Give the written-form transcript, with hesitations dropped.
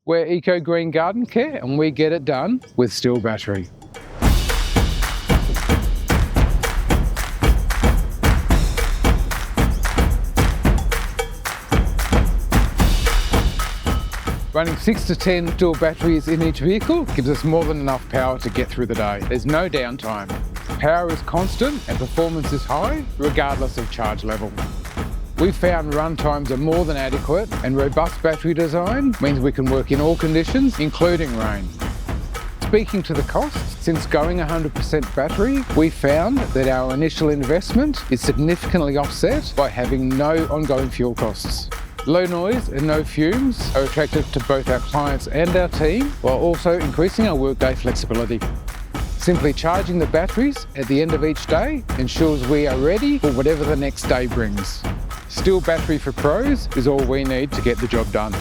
We're Eco Green Garden Care and we get it done with STIHL Battery. Running 6 to 10 STIHL batteries in each vehicle gives us more than enough power to get through the day. There's no downtime. Power is constant and performance is high, regardless of charge level. We've found run times are more than adequate, and robust battery design means we can work in all conditions, including rain. Speaking to the cost, since going 100% battery, we found that our initial investment is significantly offset by having no ongoing fuel costs. Low noise and no fumes are attractive to both our clients and our team, while also increasing our workday flexibility. Simply charging the batteries at the end of each day ensures we are ready for whatever the next day brings. STIHL Battery for Pros is all we need to get the job done.